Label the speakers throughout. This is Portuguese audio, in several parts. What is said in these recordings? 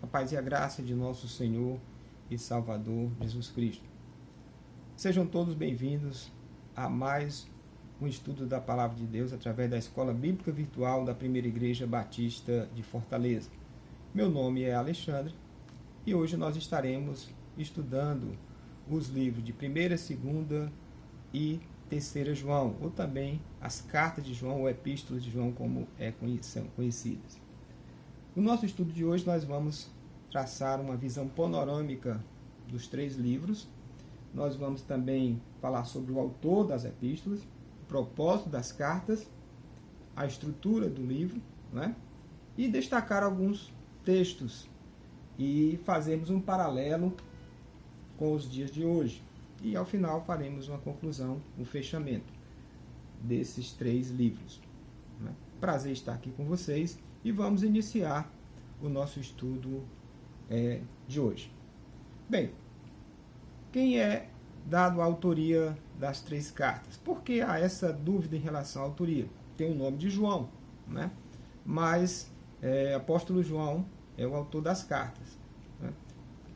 Speaker 1: A paz e a graça de nosso Senhor e Salvador Jesus Cristo. Sejam todos bem-vindos a mais um estudo da Palavra de Deus através da Escola Bíblica Virtual da Primeira Igreja Batista de Fortaleza. Meu nome é Alexandre e hoje nós estaremos estudando os livros de 1ª, 2ª e 3ª João, ou também as cartas de João ou epístolas de João, como são conhecidas. No nosso estudo de hoje nós vamos traçar uma visão panorâmica dos 3 livros. Nós vamos também falar sobre o autor das epístolas, o propósito das cartas, a estrutura do livro, né? E destacar alguns textos e fazermos um paralelo com os dias de hoje. E ao final faremos uma conclusão, um fechamento desses 3 livros. Né? Prazer estar aqui com vocês e vamos iniciar o nosso estudo de hoje. Bem, quem é dado a autoria das 3 cartas? Por que há essa dúvida em relação à autoria? Tem o nome de João, né? Mas apóstolo João é o autor das cartas. Né?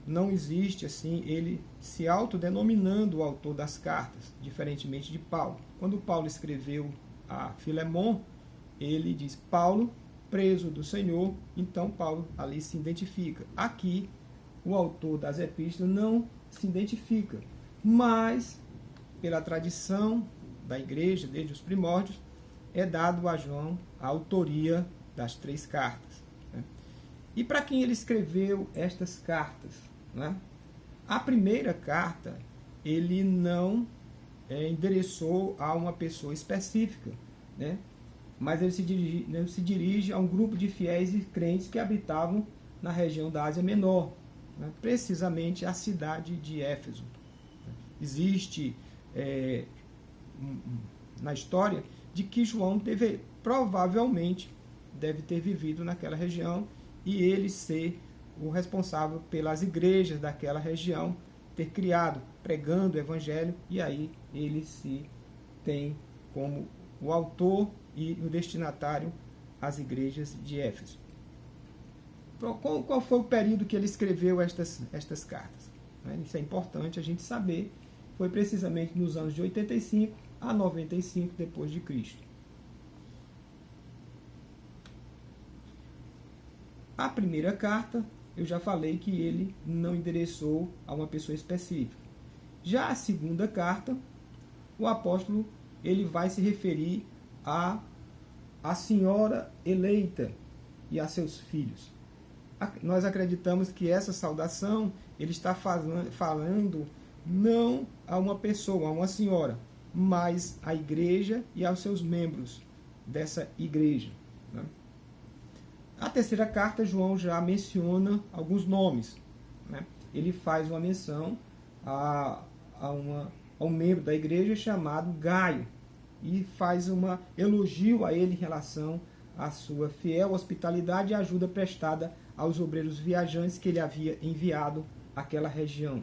Speaker 1: Não existe assim ele se autodenominando o autor das cartas, diferentemente de Paulo. Quando Paulo escreveu a Filemon, ele diz Paulo, preso do Senhor, então Paulo ali se identifica. Aqui, o autor das epístolas não se identifica, mas, pela tradição da igreja, desde os primórdios, é dado a João a autoria das 3 cartas. Né? E para quem ele escreveu estas cartas? Né? A primeira carta, ele não endereçou a uma pessoa específica, né? Mas ele se dirige a um grupo de fiéis e crentes que habitavam na região da Ásia Menor, né? Precisamente a cidade de Éfeso. Existe na história de que João provavelmente deve ter vivido naquela região e ele ser o responsável pelas igrejas daquela região, ter criado, pregando o evangelho, e aí ele se tem como o autor e o destinatário às igrejas de Éfeso. Qual foi o período que ele escreveu estas cartas? Isso é importante a gente saber. Foi precisamente nos anos de 85 a 95 depois de Cristo. A primeira carta, eu já falei que ele não endereçou a uma pessoa específica. Já a segunda carta, o apóstolo ele vai se referir a senhora eleita e a seus filhos. Nós acreditamos que essa saudação ele está falando não a uma pessoa, a uma senhora, mas à igreja e aos seus membros dessa igreja. Né? A terceira carta, João já menciona alguns nomes. Né? Ele faz uma menção a um membro da igreja chamado Gaio, e faz um elogio a ele em relação à sua fiel hospitalidade e ajuda prestada aos obreiros viajantes que ele havia enviado àquela região.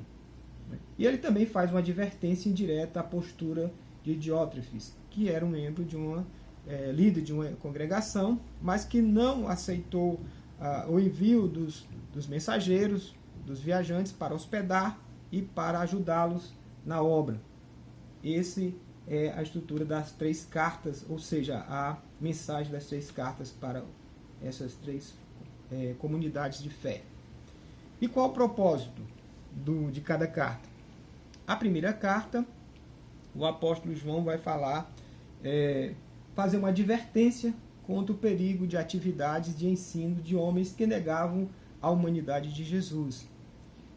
Speaker 1: E ele também faz uma advertência indireta à postura de Diótrefes, que era um membro de líder de uma congregação, mas que não aceitou o envio dos mensageiros, dos viajantes, para hospedar e para ajudá-los na obra. Esse é a estrutura das 3 cartas, ou seja, a mensagem das 3 cartas para essas 3 comunidades de fé. E qual o propósito de cada carta? A primeira carta, o apóstolo João vai fazer uma advertência contra o perigo de atividades de ensino de homens que negavam a humanidade de Jesus.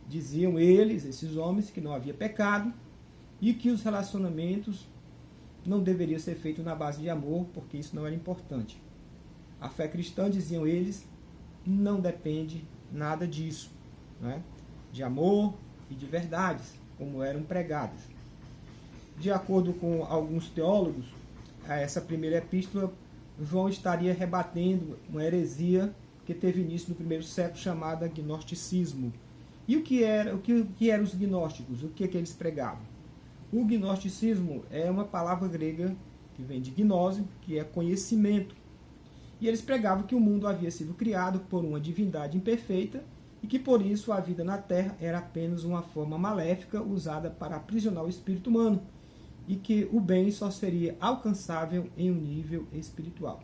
Speaker 1: Diziam eles, esses homens, que não havia pecado e que os relacionamentos não deveriam ser feitos na base de amor, porque isso não era importante. A fé cristã, diziam eles, não depende nada disso, né? De amor e de verdades, como eram pregadas. De acordo com alguns teólogos, essa primeira epístola, João estaria rebatendo uma heresia que teve início no primeiro século, chamada gnosticismo. E o que eram os gnósticos? O que eles pregavam? O gnosticismo é uma palavra grega que vem de gnose, que é conhecimento. E eles pregavam que o mundo havia sido criado por uma divindade imperfeita e que por isso a vida na Terra era apenas uma forma maléfica usada para aprisionar o espírito humano e que o bem só seria alcançável em um nível espiritual.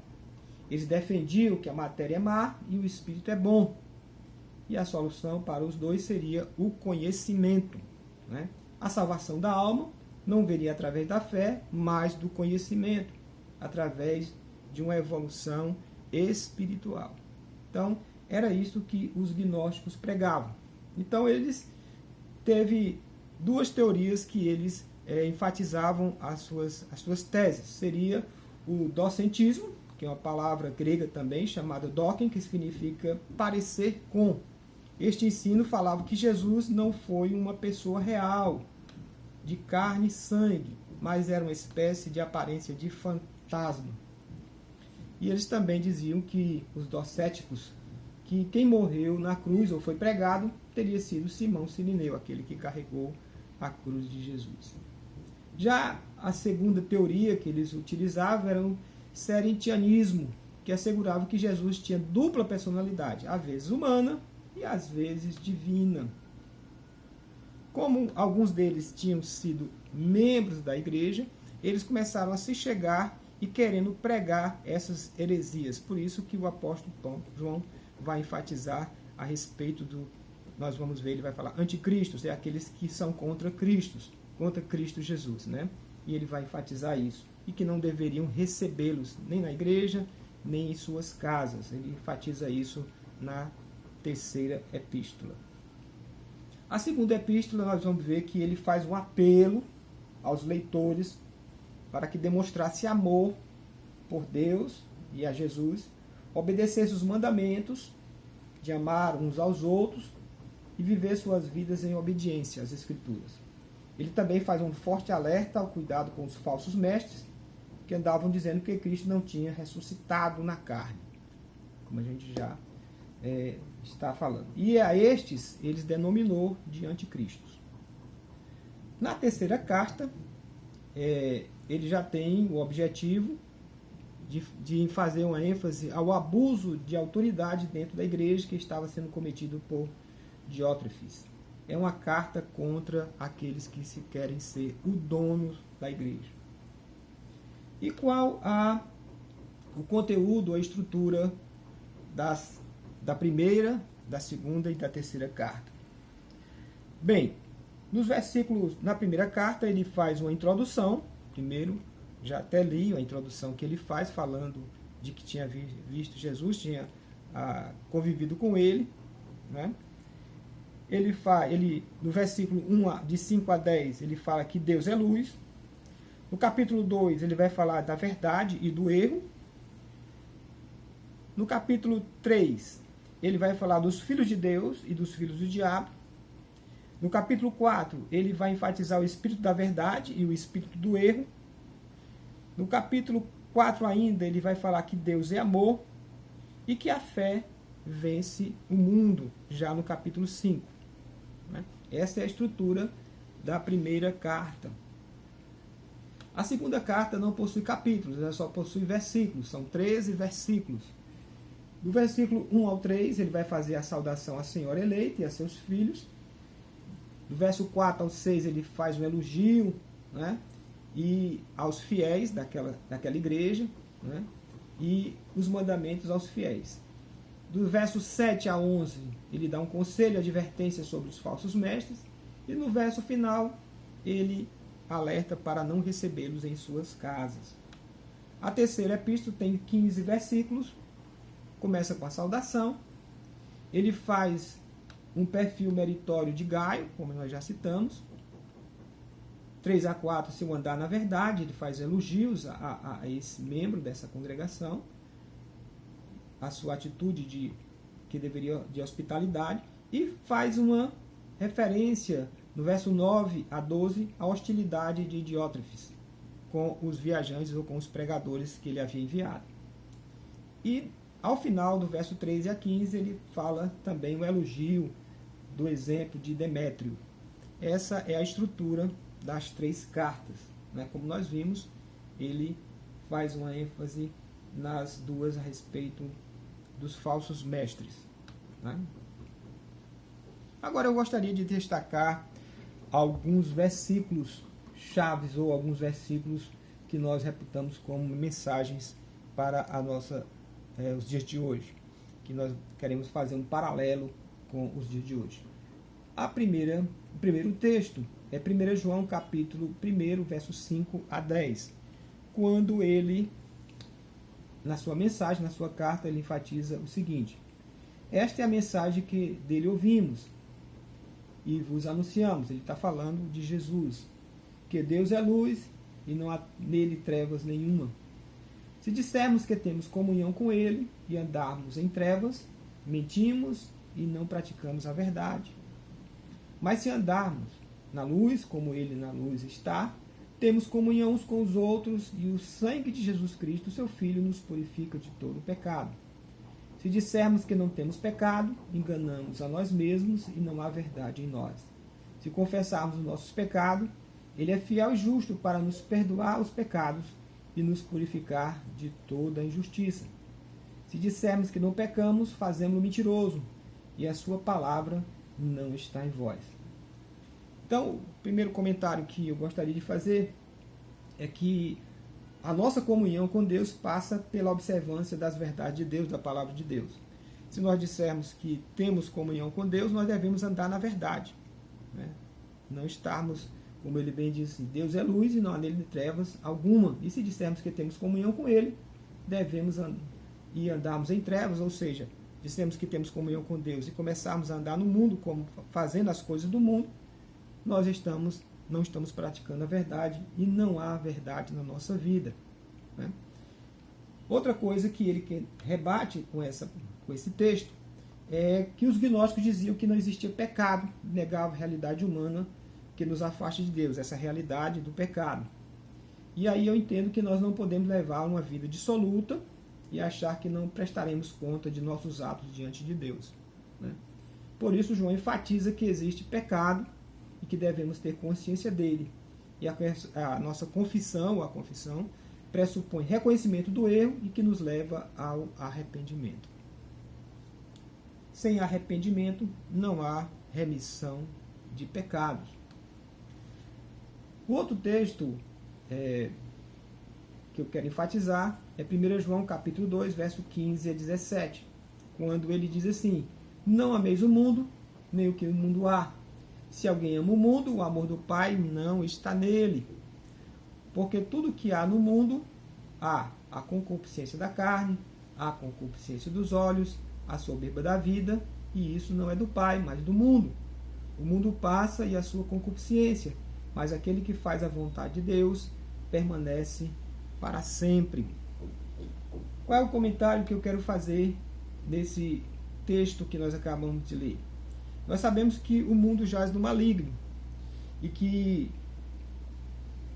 Speaker 1: Eles defendiam que a matéria é má e o espírito é bom. E a solução para os dois seria o conhecimento, né? A salvação da alma não viria através da fé, mas do conhecimento, através de uma evolução espiritual. Então, era isso que os gnósticos pregavam. Então, eles teve duas teorias que eles enfatizavam as suas teses. Seria o docentismo, que é uma palavra grega também, chamada doken, que significa parecer com. Este ensino falava que Jesus não foi uma pessoa real, de carne e sangue, mas era uma espécie de aparência de fantasma. E eles também diziam que os docéticos, que quem morreu na cruz ou foi pregado, teria sido Simão Cirineu, aquele que carregou a cruz de Jesus. Já a segunda teoria que eles utilizavam era o serentianismo, que assegurava que Jesus tinha dupla personalidade, às vezes humana e às vezes divina. Como alguns deles tinham sido membros da igreja, eles começaram a se chegar e querendo pregar essas heresias. Por isso que o apóstolo João vai enfatizar a respeito do, nós vamos ver, ele vai falar anticristos, é aqueles que são contra Cristo Jesus, né? E ele vai enfatizar isso, e que não deveriam recebê-los nem na igreja, nem em suas casas. Ele enfatiza isso na terceira epístola. A segunda epístola, nós vamos ver que ele faz um apelo aos leitores para que demonstrasse amor por Deus e a Jesus, obedecesse os mandamentos de amar uns aos outros e viver suas vidas em obediência às Escrituras. Ele também faz um forte alerta ao cuidado com os falsos mestres, que andavam dizendo que Cristo não tinha ressuscitado na carne, como a gente já está falando. E a estes, eles denominou de anticristos. Na terceira carta, ele já tem o objetivo de fazer uma ênfase ao abuso de autoridade dentro da igreja que estava sendo cometido por Diótrefes. É uma carta contra aqueles que se querem ser o dono da igreja. E qual o conteúdo, a estrutura da primeira, da segunda e da terceira carta? Bem, nos versículos, na primeira carta, ele faz uma introdução. Primeiro, já até li a introdução que ele faz, falando de que tinha visto Jesus, tinha convivido com ele, né? No versículo 1, de 5 a 10, ele fala que Deus é luz. No capítulo 2, ele vai falar da verdade e do erro. No capítulo 3, ele vai falar dos filhos de Deus e dos filhos do diabo. No capítulo 4, ele vai enfatizar o espírito da verdade e o espírito do erro. No capítulo 4 ainda, ele vai falar que Deus é amor e que a fé vence o mundo, já no capítulo 5. Né? Essa é a estrutura da primeira carta. A segunda carta não possui capítulos, ela só possui versículos, são 13 versículos. Do versículo 1 ao 3, ele vai fazer a saudação à senhora eleita e a seus filhos. Do verso 4 ao 6, ele faz um elogio, né, e aos fiéis daquela igreja, né, e os mandamentos aos fiéis. Do verso 7 a 11, ele dá um conselho, advertência sobre os falsos mestres. E no verso final, ele alerta para não recebê-los em suas casas. A terceira epístola tem 15 versículos. Começa com a saudação. Ele faz um perfil meritório de Gaio, como nós já citamos. 3 a 4, se o andar na verdade, ele faz elogios a esse membro dessa congregação, a sua atitude de hospitalidade, e faz uma referência no verso 9 a 12 à hostilidade de Diótrefes com os viajantes ou com os pregadores que ele havia enviado. E ao final do verso 13 a 15 ele fala também um elogio do exemplo de Demétrio. Essa é a estrutura das três cartas, né? Como nós vimos, ele faz uma ênfase nas duas a respeito dos falsos mestres, né? Agora eu gostaria de destacar alguns versículos chaves ou alguns versículos que nós reputamos como mensagens para os dias de hoje, que nós queremos fazer um paralelo com os dias de hoje. O primeiro texto é 1 João capítulo 1, versos 5 a 10, quando ele, na sua mensagem, na sua carta, ele enfatiza o seguinte: esta é a mensagem que dele ouvimos e vos anunciamos. Ele está falando de Jesus, que Deus é luz e não há nele trevas nenhuma. Se dissermos que temos comunhão com ele e andarmos em trevas, mentimos e não praticamos a verdade. Mas se andarmos na luz, como ele na luz está, temos comunhão uns com os outros, e o sangue de Jesus Cristo, seu Filho, nos purifica de todo o pecado. Se dissermos que não temos pecado, enganamos a nós mesmos e não há verdade em nós. Se confessarmos os nossos pecados, ele é fiel e justo para nos perdoar os pecados e nos purificar de toda a injustiça. Se dissermos que não pecamos, fazemos-lo mentiroso, e a sua palavra não está em vós. Então, o primeiro comentário que eu gostaria de fazer é que a nossa comunhão com Deus passa pela observância das verdades de Deus, da palavra de Deus. Se nós dissermos que temos comunhão com Deus, nós devemos andar na verdade, né? Não estarmos, como ele bem disse, Deus é luz e não há nele trevas alguma. E se dissermos que temos comunhão com ele, devemos andarmos em trevas, ou seja, dissemos que temos comunhão com Deus e começarmos a andar no mundo, como fazendo as coisas do mundo, nós não estamos praticando a verdade e não há verdade na nossa vida, né? Outra coisa que ele rebate com esse texto é que os gnósticos diziam que não existia pecado, negavam a realidade humana que nos afasta de Deus, essa realidade do pecado. E aí eu entendo que nós não podemos levar uma vida dissoluta e achar que não prestaremos conta de nossos atos diante de Deus, né? Por isso João enfatiza que existe pecado e que devemos ter consciência dele. E a nossa confissão, pressupõe reconhecimento do erro e que nos leva ao arrependimento. Sem arrependimento não há remissão de pecados. O outro texto que eu quero enfatizar é 1 João capítulo 2, verso 15 a 17, quando ele diz assim: não ameis o mundo, nem o que o mundo há. Se alguém ama o mundo, o amor do Pai não está nele. Porque tudo que há no mundo, há a concupiscência da carne, a concupiscência dos olhos, a soberba da vida, e isso não é do Pai, mas do mundo. O mundo passa e a sua concupiscência, mas aquele que faz a vontade de Deus permanece para sempre. Qual é o comentário que eu quero fazer nesse texto que nós acabamos de ler? Nós sabemos que o mundo jaz no maligno e que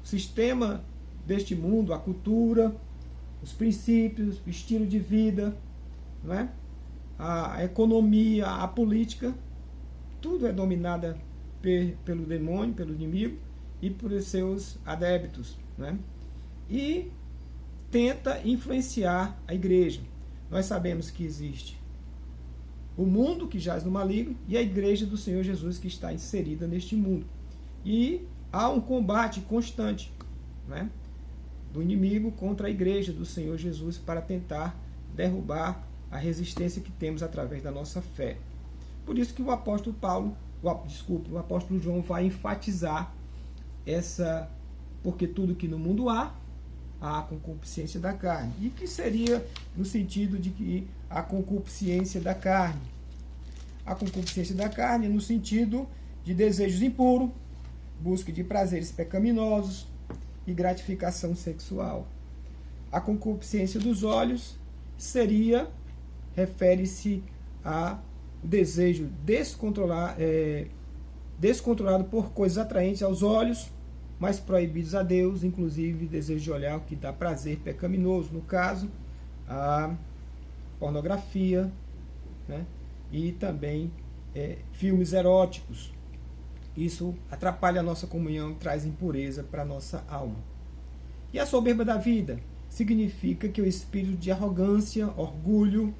Speaker 1: o sistema deste mundo, a cultura, os princípios, o estilo de vida, não é? A economia, a política, tudo é dominado pelo demônio, pelo inimigo e por seus adeptos, né? E tenta influenciar a igreja. Nós sabemos que existe o mundo que jaz no maligno e a igreja do Senhor Jesus que está inserida neste mundo. E há um combate constante, né, do inimigo contra a igreja do Senhor Jesus para tentar derrubar a resistência que temos através da nossa fé. Por isso que o apóstolo João vai enfatizar porque tudo que no mundo há a concupiscência da carne. E que seria no sentido de que a concupiscência da carne? A concupiscência da carne no sentido de desejos impuros, busca de prazeres pecaminosos e gratificação sexual. A concupiscência dos olhos refere-se a desejo descontrolado por coisas atraentes aos olhos, mas proibidos a Deus, inclusive desejo de olhar o que dá prazer pecaminoso, no caso, a pornografia, né? E também filmes eróticos. Isso atrapalha a nossa comunhão e traz impureza para a nossa alma. E a soberba da vida significa que o espírito de arrogância, orgulho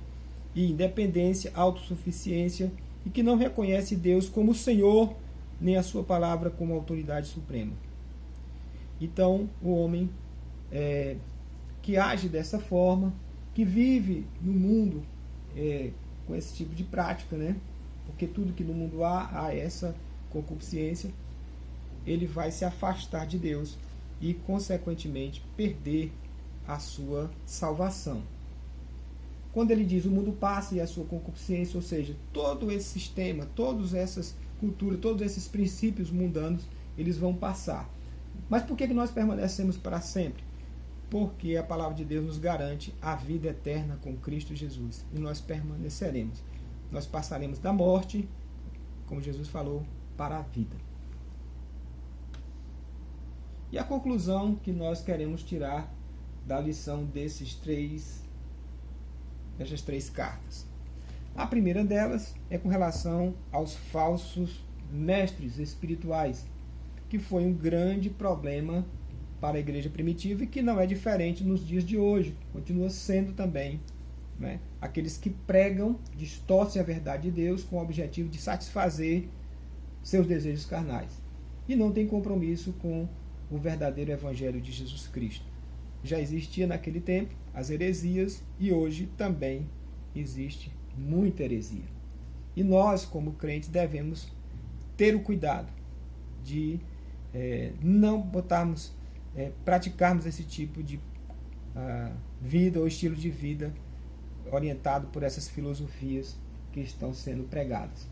Speaker 1: e independência, autossuficiência, e que não reconhece Deus como Senhor, nem a sua palavra como autoridade suprema. Então, o homem que age dessa forma, que vive no mundo com esse tipo de prática, né? Porque tudo que no mundo há essa concupiscência, ele vai se afastar de Deus e, consequentemente, perder a sua salvação. Quando ele diz o mundo passa e a sua concupiscência, ou seja, todo esse sistema, todas essas culturas, todos esses princípios mundanos, eles vão passar. Mas por que nós permanecemos para sempre? Porque a palavra de Deus nos garante a vida eterna com Cristo Jesus. E nós permaneceremos. Nós passaremos da morte, como Jesus falou, para a vida. E a conclusão que nós queremos tirar da lição dessas três cartas. A primeira delas é com relação aos falsos mestres espirituais, que foi um grande problema para a igreja primitiva e que não é diferente nos dias de hoje, continua sendo também, né? Aqueles que pregam, distorcem a verdade de Deus com o objetivo de satisfazer seus desejos carnais e não tem compromisso com o verdadeiro evangelho de Jesus Cristo. Já existia naquele tempo as heresias e hoje também existe muita heresia. E nós, como crentes, devemos ter o cuidado de não praticarmos esse tipo de vida ou estilo de vida orientado por essas filosofias que estão sendo pregadas.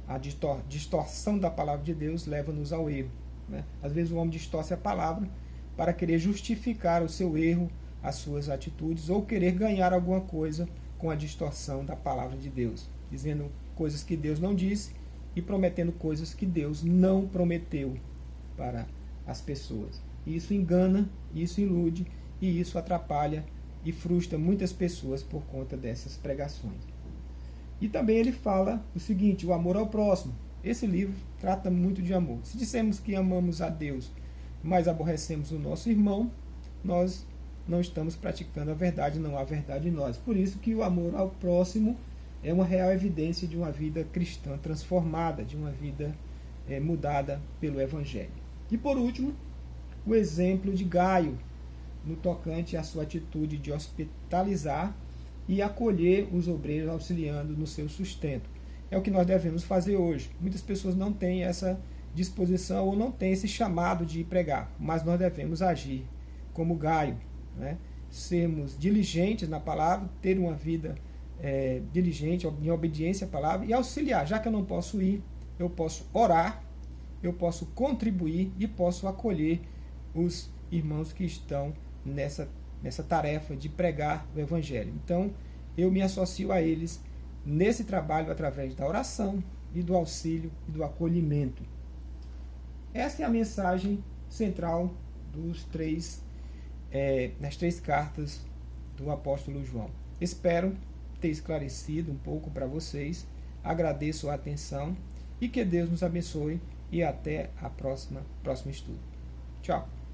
Speaker 1: A distorção da palavra de Deus leva-nos ao erro, né? Às vezes o homem distorce a palavra para querer justificar o seu erro, as suas atitudes, ou querer ganhar alguma coisa com a distorção da palavra de Deus, dizendo coisas que Deus não disse e prometendo coisas que Deus não prometeu para as pessoas. Isso engana, isso ilude e isso atrapalha e frustra muitas pessoas por conta dessas pregações. E também ele fala o seguinte, o amor ao próximo. Esse livro trata muito de amor. Se dissemos que amamos a Deus, mas aborrecemos o nosso irmão, nós não estamos praticando a verdade, não há verdade em nós. Por isso que o amor ao próximo é uma real evidência de uma vida cristã transformada, de uma vida mudada pelo Evangelho. E por último, o exemplo de Gaio, no tocante à sua atitude de hospitalizar e acolher os obreiros auxiliando no seu sustento. É o que nós devemos fazer hoje. Muitas pessoas não têm essa disposição ou não têm esse chamado de ir pregar, mas nós devemos agir como Gaio, né? Sermos diligentes na palavra, ter uma vida diligente, em obediência à palavra e auxiliar. Já que eu não posso ir, eu posso orar, eu posso contribuir e posso acolher os irmãos que estão nessa tarefa de pregar o Evangelho. Então, eu me associo a eles nesse trabalho através da oração e do auxílio e do acolhimento. Essa é a mensagem central das três cartas do apóstolo João. Espero ter esclarecido um pouco para vocês. Agradeço a atenção e que Deus nos abençoe e até a próximo estudo. Tchau!